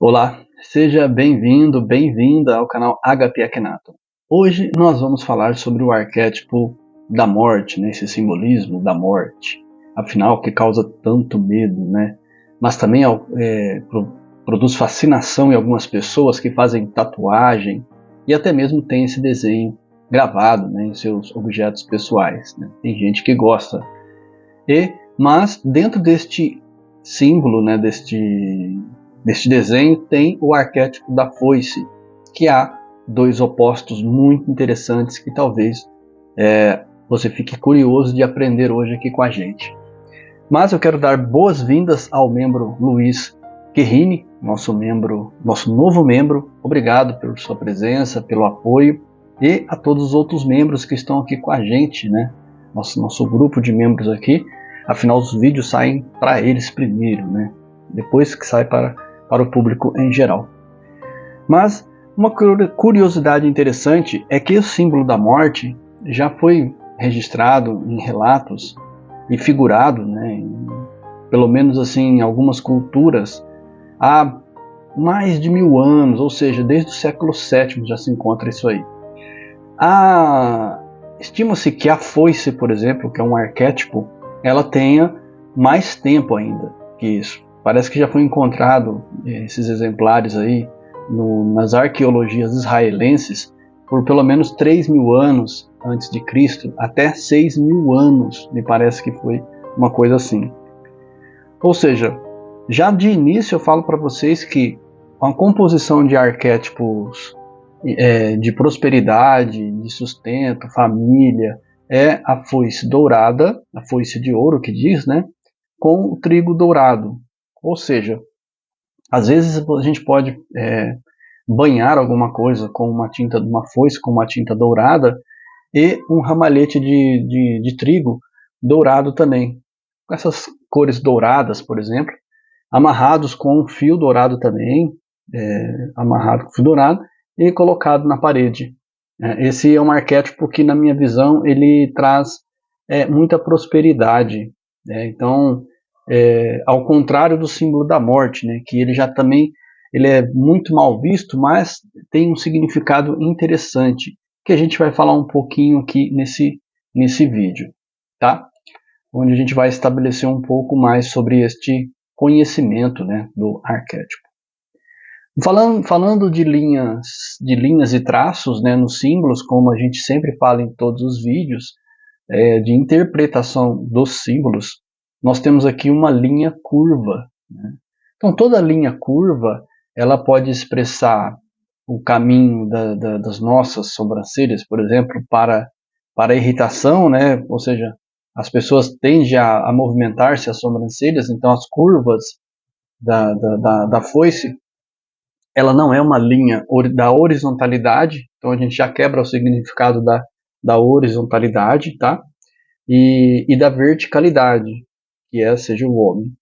Olá, seja bem-vindo, bem-vinda ao canal HP Akhenaton. Hoje nós vamos falar sobre o arquétipo da morte, né? Esse simbolismo da morte, afinal que causa tanto medo, né? Mas também produz fascinação em algumas pessoas que fazem tatuagem e até mesmo tem esse desenho gravado, né, em seus objetos pessoais, né? Tem gente que gosta. Mas dentro deste símbolo, né, deste desenho, tem o arquétipo da foice, que há dois opostos muito interessantes que talvez você fique curioso de aprender hoje aqui com a gente. Mas eu quero dar boas-vindas ao membro Luiz Guerrini, nosso novo membro. Obrigado pela sua presença, pelo apoio, e a todos os outros membros que estão aqui com a gente, né? Nosso grupo de membros aqui. Afinal, os vídeos saem para eles primeiro, né? Depois que sai para o público em geral. Mas uma curiosidade interessante é que o símbolo da morte já foi registrado em relatos e figurado, né, pelo menos assim, em algumas culturas há mais de 1000 anos, ou seja, desde o século VII já se encontra isso aí. Estima-se que a foice, por exemplo, que é um arquétipo, ela tenha mais tempo ainda que isso. Parece que já foi encontrado esses exemplares aí nas arqueologias israelenses por pelo menos 3000 anos antes de Cristo, até 6000 anos, me parece que foi uma coisa assim. Ou seja, já de início eu falo para vocês que a composição de arquétipos de prosperidade, de sustento, família, é a foice dourada, a foice de ouro que diz, né, com o trigo dourado. Ou seja, às vezes a gente pode banhar alguma coisa com uma foice com uma tinta dourada e um ramalhete de trigo dourado também. Com essas cores douradas, por exemplo, amarrados com um fio dourado também, amarrado com fio dourado e colocado na parede. Esse é um arquétipo que, na minha visão, ele traz muita prosperidade. Então, ao contrário do símbolo da morte, né, que ele já também ele é muito mal visto, mas tem um significado interessante, que a gente vai falar um pouquinho aqui nesse vídeo, tá? Onde a gente vai estabelecer um pouco mais sobre este conhecimento, né, do arquétipo. Falando de linhas e traços, né, nos símbolos, como a gente sempre fala em todos os vídeos, de interpretação dos símbolos, nós temos aqui uma linha curva, né? Então toda linha curva ela pode expressar o caminho das nossas sobrancelhas, por exemplo, para a irritação, né? Ou seja, as pessoas tendem a movimentar-se as sobrancelhas, então as curvas da foice, ela não é uma linha da horizontalidade, então a gente já quebra o significado da horizontalidade, tá? E da verticalidade, que seja o homem.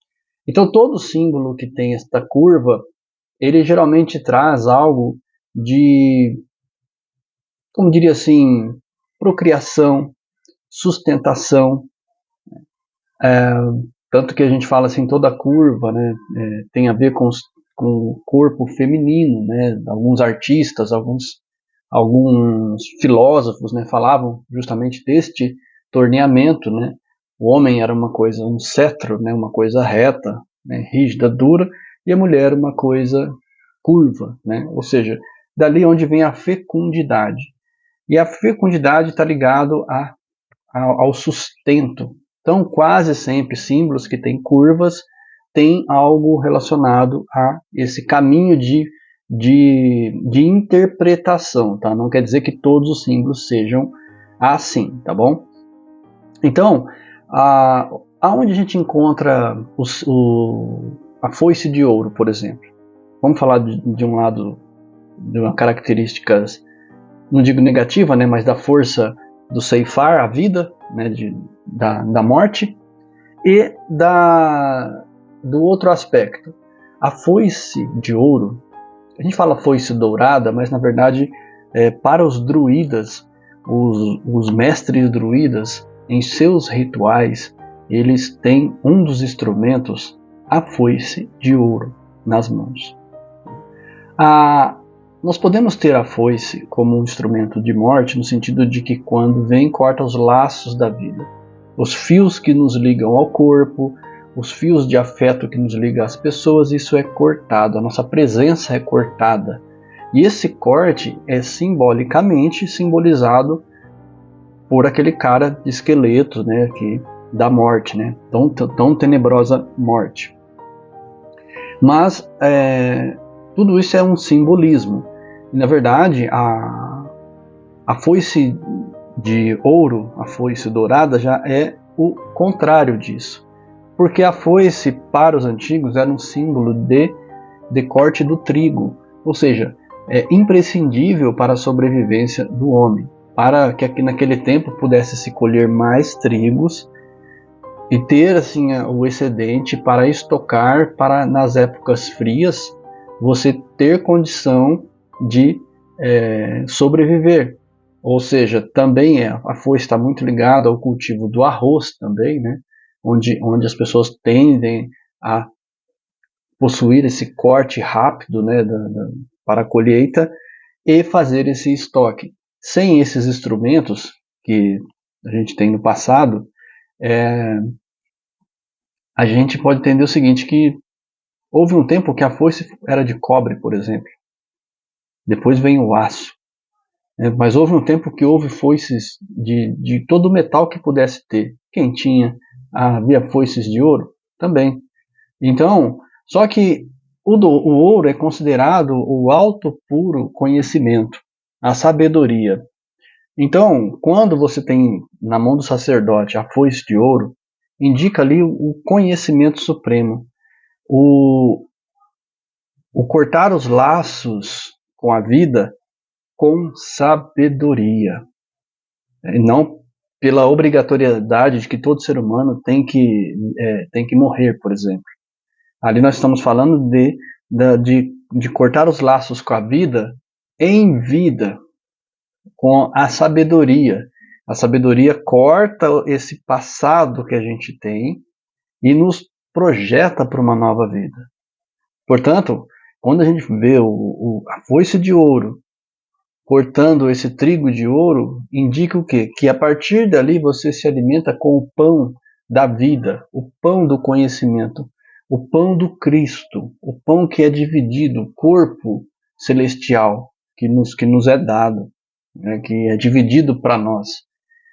Então todo símbolo que tem esta curva, ele geralmente traz algo de, como diria assim, procriação, sustentação, tanto que a gente fala assim, toda curva, né, tem a ver com o corpo feminino, né, alguns artistas, alguns filósofos, né, falavam justamente deste torneamento, né, o homem era uma coisa, um cetro, né, uma coisa reta, né, rígida, dura, e a mulher uma coisa curva, né, ou seja, dali onde vem a fecundidade. E a fecundidade está ligado ao sustento. Então, quase sempre símbolos que têm curvas têm algo relacionado a esse caminho de interpretação, tá? Não quer dizer que todos os símbolos sejam assim, tá bom? Então, aonde a gente encontra a foice de ouro, por exemplo? Vamos falar de um lado, de uma características, não digo negativa, né, mas da força do ceifar, a vida, né, da morte, e do outro aspecto. A foice de ouro, a gente fala foice dourada, mas na verdade, para os druidas, os mestres druidas, em seus rituais, eles têm um dos instrumentos, a foice de ouro, nas mãos. Nós podemos ter a foice como um instrumento de morte, no sentido de que quando vem, corta os laços da vida. Os fios que nos ligam ao corpo, os fios de afeto que nos ligam às pessoas, isso é cortado, a nossa presença é cortada. E esse corte é simbolicamente simbolizado por aquele cara de esqueleto, né, da morte, né, tão tenebrosa morte. Mas tudo isso é um simbolismo. E, na verdade, a foice de ouro, a foice dourada, já é o contrário disso. Porque a foice, para os antigos, era um símbolo de corte do trigo. Ou seja, é imprescindível para a sobrevivência do homem. Para que naquele tempo pudesse se colher mais trigos e ter assim o excedente para estocar, para nas épocas frias você ter condição de sobreviver. Ou seja, também a foice está muito ligada ao cultivo do arroz também, né? Onde as pessoas tendem a possuir esse corte rápido, né, para a colheita e fazer esse estoque. Sem esses instrumentos que a gente tem no passado, a gente pode entender o seguinte, que houve um tempo que a foice era de cobre, por exemplo. Depois vem o aço. Mas houve um tempo que houve foices de todo o metal que pudesse ter. Quem tinha? Havia foices de ouro? Também. Então, só que o ouro é considerado o alto puro conhecimento, a sabedoria. Então, quando você tem na mão do sacerdote a foice de ouro, indica ali o conhecimento supremo, o cortar os laços com a vida com sabedoria, e não pela obrigatoriedade de que todo ser humano tem que morrer, por exemplo. Ali nós estamos falando de cortar os laços com a vida em vida, com a sabedoria. A sabedoria corta esse passado que a gente tem e nos projeta para uma nova vida. Portanto, quando a gente vê a foice de ouro cortando esse trigo de ouro, indica o quê? Que a partir dali você se alimenta com o pão da vida, o pão do conhecimento, o pão do Cristo, o pão que é dividido, o corpo celestial que nos é dado, né, que é dividido para nós.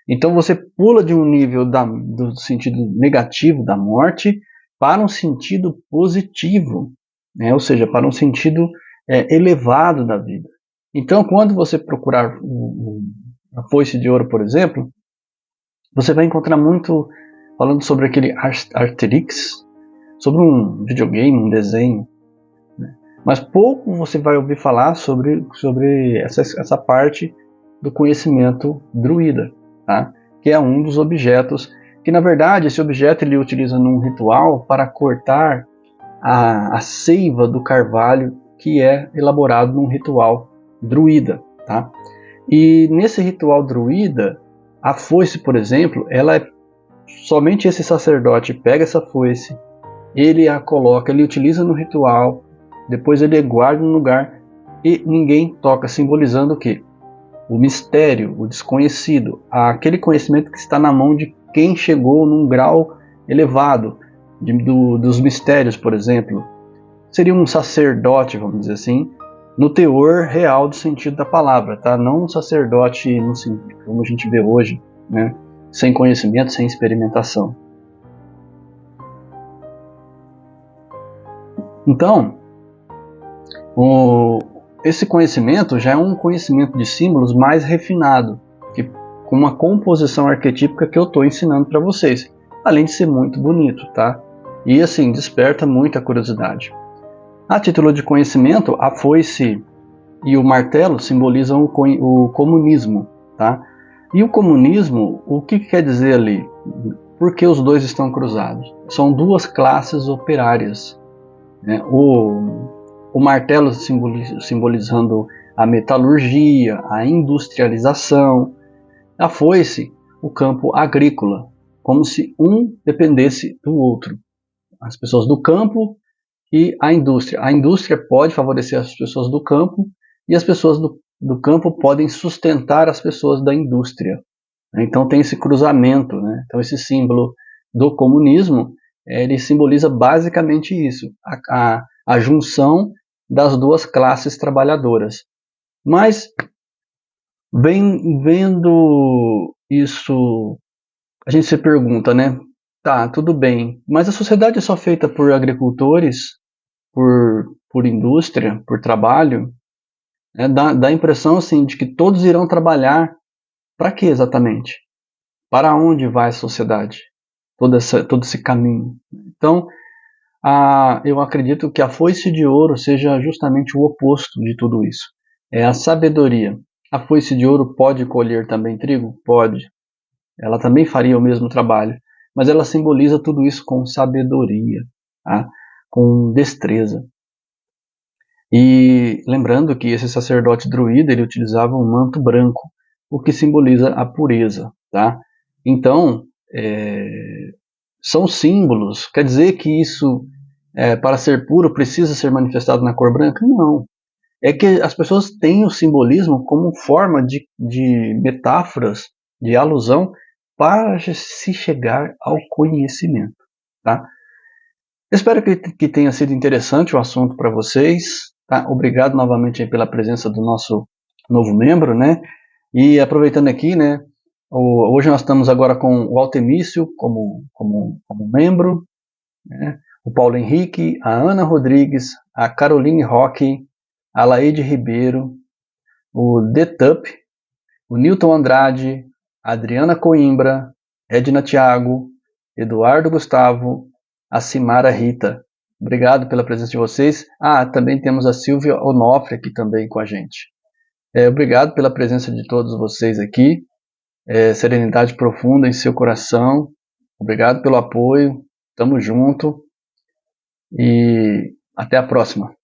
Então você pula de um nível do sentido negativo da morte para um sentido positivo, né, ou seja, para um sentido elevado da vida. Então, quando você procurar a foice de ouro, por exemplo, você vai encontrar muito falando sobre aquele Asterix, sobre um videogame, um desenho, né? Mas pouco você vai ouvir falar sobre essa parte do conhecimento druida, tá? Que é um dos objetos que, na verdade, esse objeto ele utiliza num ritual para cortar a seiva do carvalho que é elaborado num ritual druida, tá? E nesse ritual druida, a foice, por exemplo, ela é somente esse sacerdote pega essa foice, ele a coloca, ele utiliza no ritual, depois ele guarda no lugar e ninguém toca, simbolizando o quê? O mistério, o desconhecido, aquele conhecimento que está na mão de quem chegou num grau elevado dos mistérios, por exemplo. Seria um sacerdote, vamos dizer assim, no teor real do sentido da palavra, tá? Não um sacerdote como a gente vê hoje, né? Sem conhecimento, sem experimentação. Então, esse conhecimento já é um conhecimento de símbolos mais refinado, com uma composição arquetípica que eu estou ensinando para vocês, além de ser muito bonito, tá? E assim, desperta muita curiosidade. A título de conhecimento, a foice e o martelo simbolizam o comunismo, tá? E o comunismo, o que quer dizer ali? Por que os dois estão cruzados? São duas classes operárias, né? O martelo simbolizando a metalurgia, a industrialização, a foice, o campo agrícola, como se um dependesse do outro. As pessoas do campo e a indústria. A indústria pode favorecer as pessoas do campo e as pessoas do campo podem sustentar as pessoas da indústria. Então tem esse cruzamento, né? Então esse símbolo do comunismo, ele simboliza basicamente isso, a junção das duas classes trabalhadoras. Mas, vendo isso, a gente se pergunta, né? Tá, tudo bem, mas a sociedade é só feita por agricultores, por indústria, por trabalho? Dá a impressão, assim, de que todos irão trabalhar para quê exatamente? Para onde vai a sociedade? Todo esse caminho. Então, eu acredito que a foice de ouro seja justamente o oposto de tudo isso. É a sabedoria. A foice de ouro pode colher também trigo? Pode. Ela também faria o mesmo trabalho. Mas ela simboliza tudo isso com sabedoria, tá? Com destreza. E lembrando que esse sacerdote druida ele utilizava um manto branco, o que simboliza a pureza, tá? Então, são símbolos. Quer dizer que isso, para ser puro, precisa ser manifestado na cor branca? Não. É que as pessoas têm o simbolismo como forma de metáforas, de alusão, para se chegar ao conhecimento, tá? Espero que tenha sido interessante o assunto para vocês. Tá? Obrigado novamente pela presença do nosso novo membro, né? E aproveitando aqui, né? Hoje nós estamos agora com o Altemício como membro, né? O Paulo Henrique, a Ana Rodrigues, a Caroline Roque, a Laide Ribeiro, o Detup, o Newton Andrade, a Adriana Coimbra, Edna Thiago, Eduardo Gustavo, a Simara Rita. Obrigado pela presença de vocês. Também temos a Silvia Onofre aqui também com a gente. Obrigado pela presença de todos vocês aqui. Serenidade profunda em seu coração. Obrigado pelo apoio. Tamo junto. E até a próxima.